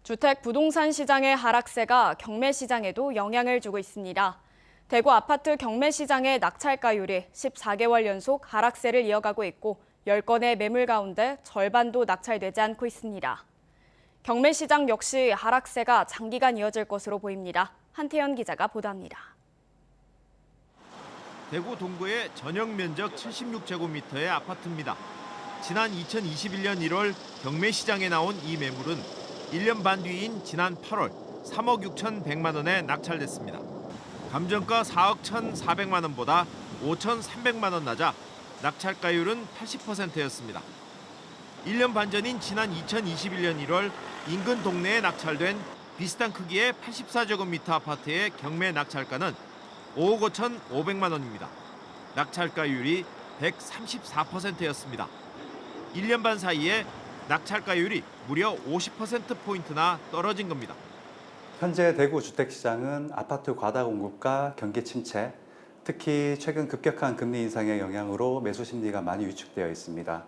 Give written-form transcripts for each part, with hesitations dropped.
주택 부동산 시장의 하락세가 경매 시장에도 영향을 주고 있습니다. 대구 아파트 경매 시장의 낙찰가율이 14개월 연속 하락세를 이어가고 있고 10건의 매물 가운데 절반도 낙찰되지 않고 있습니다. 경매 시장 역시 하락세가 장기간 이어질 것으로 보입니다. 한태현 기자가 보도합니다. 대구 동구의 전용 면적 76제곱미터의 아파트입니다. 지난 2021년 1월 경매 시장에 나온 이 매물은 1년 반 뒤인 지난 8월 3억 6,100만 원에 낙찰됐습니다. 감정가 4억 1,400만 원보다 5,300만 원 낮아 낙찰가율은 80%였습니다. 1년 반 전인 지난 2021년 1월 인근 동네에 낙찰된 비슷한 크기의 84제곱미터 아파트의 경매 낙찰가는 5억 5,500만 원입니다. 낙찰가율이 134%였습니다. 1년 반 사이에 낙찰가율이 무려 50%포인트나 떨어진 겁니다. 현재 대구 주택시장은 아파트 과다 공급과 경기 침체, 특히 최근 급격한 금리 인상의 영향으로 매수 심리가 많이 위축되어 있습니다.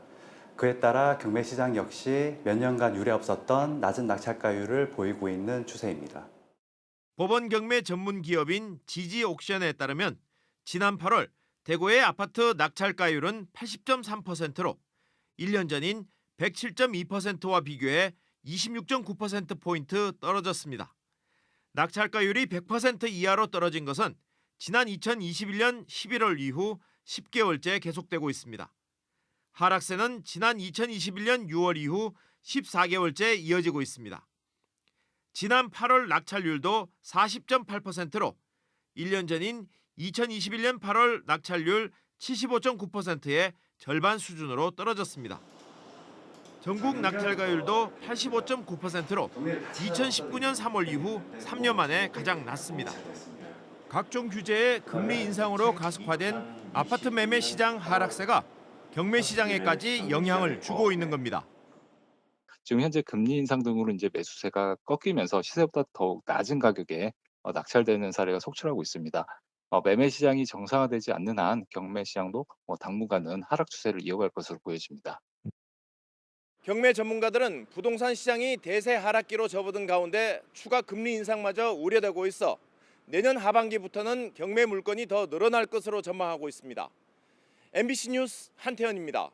그에 따라 경매 시장 역시 몇 년간 유례 없었던 낮은 낙찰가율을 보이고 있는 추세입니다. 법원 경매 전문 기업인 지지옥션에 따르면 지난 8월 대구의 아파트 낙찰가율은 80.3%로 1년 전인 107.2%와 비교해 26.9%포인트 떨어졌습니다. 낙찰가율이 100% 이하로 떨어진 것은 지난 2021년 11월 이후 10개월째 계속되고 있습니다. 하락세는 지난 2021년 6월 이후 14개월째 이어지고 있습니다. 지난 8월 낙찰률도 40.8%로 1년 전인 2021년 8월 낙찰률 75.9%의 절반 수준으로 떨어졌습니다. 전국 낙찰가율도 85.9%로 2019년 3월 이후 3년 만에 가장 낮습니다. 각종 규제의 금리 인상으로 가속화된 아파트 매매 시장 하락세가 경매 시장에까지 영향을 주고 있는 겁니다. 지금 현재 금리 인상 등으로 이제 매수세가 꺾이면서 시세보다 더욱 낮은 가격에 낙찰되는 사례가 속출하고 있습니다. 매매 시장이 정상화되지 않는 한 경매 시장도 당분간은 하락 추세를 이어갈 것으로 보여집니다. 경매 전문가들은 부동산 시장이 대세 하락기로 접어든 가운데 추가 금리 인상마저 우려되고 있어 내년 하반기부터는 경매 물건이 더 늘어날 것으로 전망하고 있습니다. MBC 뉴스 한태현입니다.